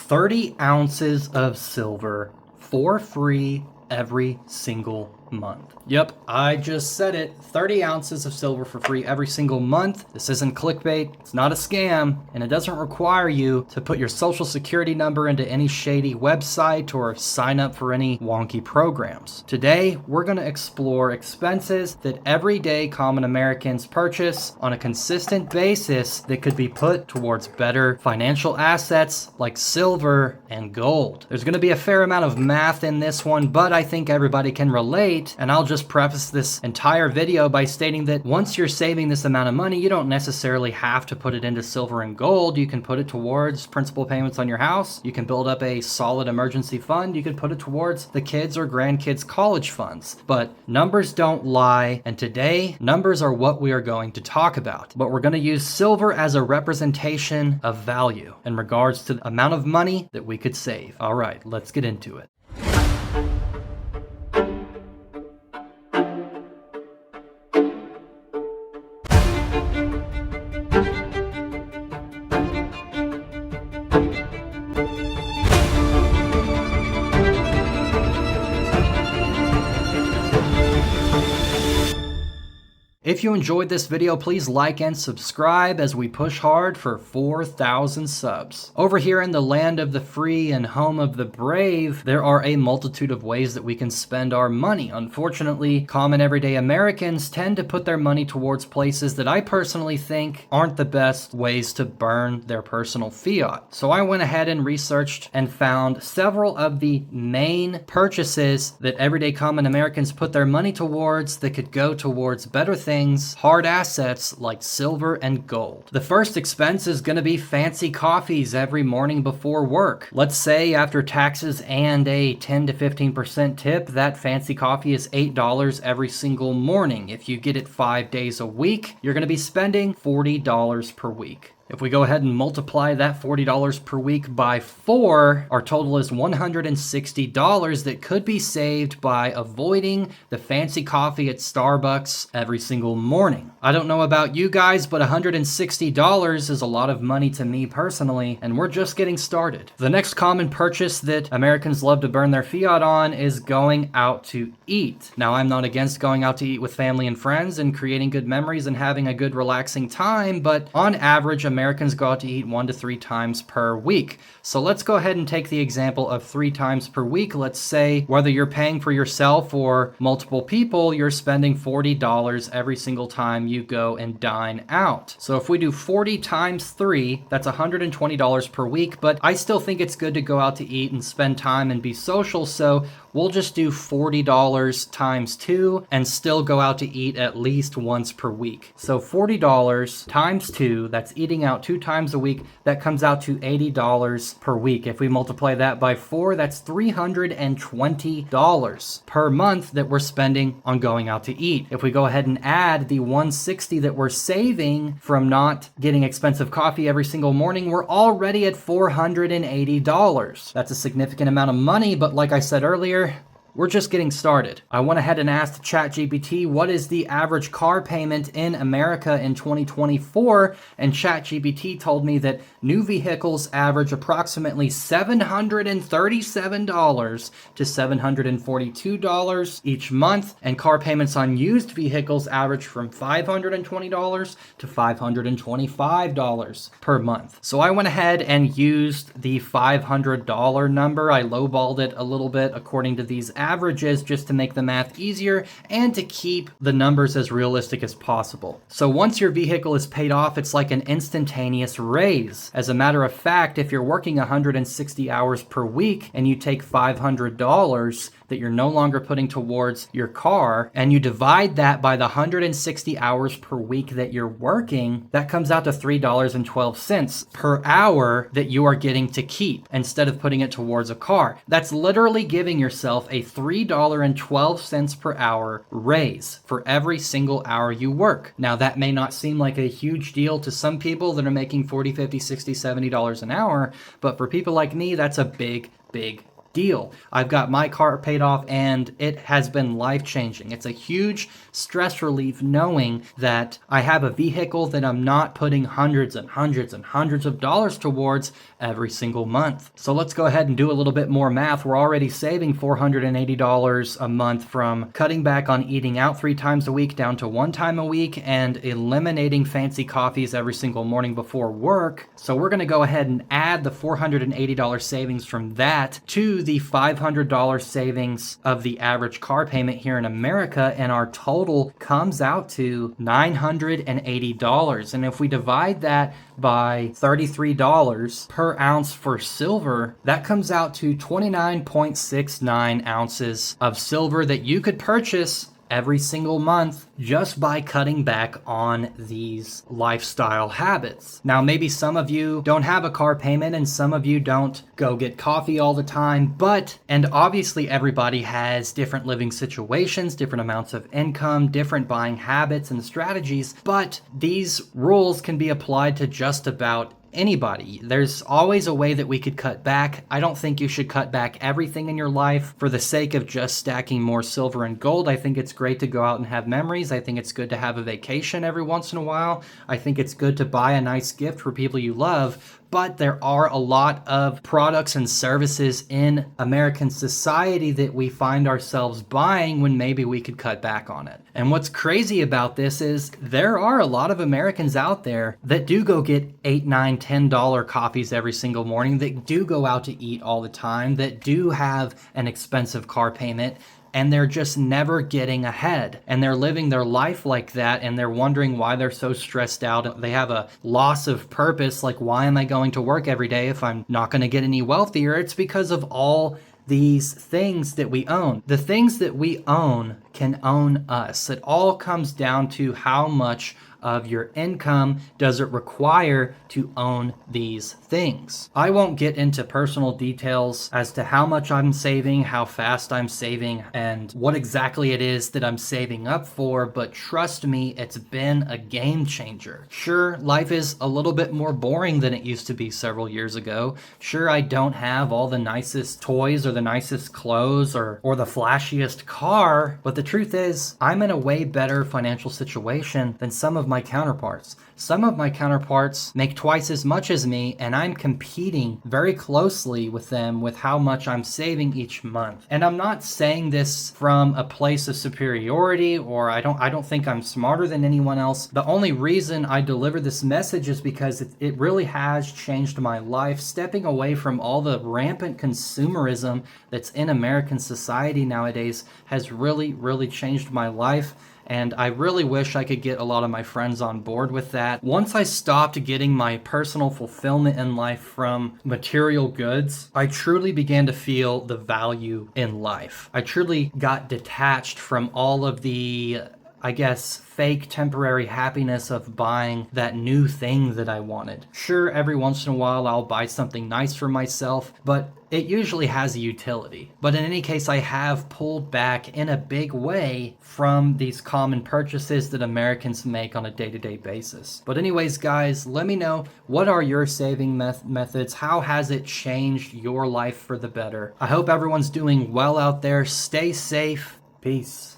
30 ounces of silver for free every single month. Yep, I just said it. 30 ounces of silver for free every single month. This isn't clickbait. It's not a scam. And it doesn't require you to put your social security number into any shady website or sign up for any wonky programs. Today, we're going to explore expenses that everyday common Americans purchase on a consistent basis that could be put towards better financial assets like silver and gold. There's going to be a fair amount of math in this one, but I think everybody can relate. And I'll just preface this entire video by stating that once you're saving this amount of money, you don't necessarily have to put it into silver and gold. You can put it towards principal payments on your house. You can build up a solid emergency fund. You can put it towards the kids' or grandkids' college funds. But numbers don't lie. And today, numbers are what we are going to talk about. But we're going to use silver as a representation of value in regards to the amount of money that we could save. All right, let's get into it. If you enjoyed this video, please like and subscribe as we push hard for 4,000 subs. Over here in the land of the free and home of the brave, there are a multitude of ways that we can spend our money. Unfortunately, common everyday Americans tend to put their money towards places that I personally think aren't the best ways to burn their personal fiat. So I went ahead and researched and found several of the main purchases that everyday common Americans put their money towards that could go towards better things, hard assets like silver and gold. The first expense is going to be fancy coffees every morning before work. Let's say after taxes and a 10 to 15% tip, that fancy coffee is $8 every single morning. If you get it 5 days a week, you're going to be spending $40 per week. If we go ahead and multiply that $40 per week by 4, our total is $160 that could be saved by avoiding the fancy coffee at Starbucks every single morning. I don't know about you guys, but $160 is a lot of money to me personally, and we're just getting started. The next common purchase that Americans love to burn their fiat on is going out to eat. Now, I'm not against going out to eat with family and friends and creating good memories and having a good relaxing time, but on average, Americans go out to eat 1 to 3 times per week. So let's go ahead and take the example of 3 times per week. Let's say whether you're paying for yourself or multiple people, you're spending $40 every single time you go and dine out. So if we do 40 times 3, that's $120 per week, but I still think it's good to go out to eat and spend time and be social, so we'll just do $40 times 2 and still go out to eat at least once per week. So $40 times 2, that's eating out 2 times a week, that comes out to $80 per week. If we multiply that by 4, that's $320 per month that we're spending on going out to eat. If we go ahead and add the $160 that we're saving from not getting expensive coffee every single morning, we're already at $480. That's a significant amount of money, but like I said earlier, we're just getting started. I went ahead and asked ChatGPT what is the average car payment in America in 2024, and ChatGPT told me that new vehicles average approximately $737 to $742 each month, and car payments on used vehicles average from $520 to $525 per month. So I went ahead and used the $500 number. I lowballed it a little bit according to these averages just to make the math easier and to keep the numbers as realistic as possible. So once your vehicle is paid off, it's like an instantaneous raise. As a matter of fact, if you're working 160 hours per week and you take $500 that you're no longer putting towards your car and you divide that by the 160 hours per week that you're working, that comes out to $3.12 per hour that you are getting to keep instead of putting it towards a car. That's literally giving yourself a $3.12 per hour raise for every single hour you work. Now, that may not seem like a huge deal to some people that are making $40, $50, $60, $70 an hour, but for people like me, that's a big deal. I've got my car paid off and it has been life-changing. It's a huge stress relief knowing that I have a vehicle that I'm not putting hundreds and hundreds and hundreds of dollars towards every single month. So let's go ahead and do a little bit more math. We're already saving $480 a month from cutting back on eating out 3 times a week down to 1 time a week and eliminating fancy coffees every single morning before work. So we're going to go ahead and add the $480 savings from that to the $500 savings of the average car payment here in America, and our total comes out to $980. And if we divide that by $33 per ounce for silver, that comes out to 29.69 ounces of silver that you could purchase every single month just by cutting back on these lifestyle habits. Now, maybe some of you don't have a car payment and some of you don't go get coffee all the time, and obviously everybody has different living situations, different amounts of income, different buying habits and strategies, but these rules can be applied to just about anybody. There's always a way that we could cut back. I don't think you should cut back everything in your life for the sake of just stacking more silver and gold. I think it's great to go out and have memories. I think it's good to have a vacation every once in a while. I think it's good to buy a nice gift for people you love. But there are a lot of products and services in American society that we find ourselves buying when maybe we could cut back on it. And what's crazy about this is there are a lot of Americans out there that do go get $8, $9, $10 coffees every single morning, that do go out to eat all the time, that do have an expensive car payment, and they're just never getting ahead. And they're living their life like that, and they're wondering why they're so stressed out. They have a loss of purpose, like, why am I going to work every day if I'm not going to get any wealthier? It's because of all these things that we own. The things that we own can own us. It all comes down to how much of your income does it require to own these things. I won't get into personal details as to how much I'm saving, how fast I'm saving, and what exactly it is that I'm saving up for, but trust me, it's been a game changer. Sure, life is a little bit more boring than it used to be several years ago. Sure, I don't have all the nicest toys or the nicest clothes or the flashiest car, but the truth is, I'm in a way better financial situation than some of my counterparts. Some of my counterparts make twice as much as me, and I'm competing very closely with them with how much I'm saving each month. And I'm not saying this from a place of superiority, or I don't think I'm smarter than anyone else. The only reason I deliver this message is because it really has changed my life. Stepping away from all the rampant consumerism that's in American society nowadays has really, really changed my life. And I really wish I could get a lot of my friends on board with that. Once I stopped getting my personal fulfillment in life from material goods, I truly began to feel the value in life. I truly got detached from all of the, I guess, fake temporary happiness of buying that new thing that I wanted. Sure, every once in a while I'll buy something nice for myself, but it usually has a utility. But in any case, I have pulled back in a big way from these common purchases that Americans make on a day-to-day basis. But anyways, guys, let me know, what are your saving methods? How has it changed your life for the better? I hope everyone's doing well out there. Stay safe. Peace.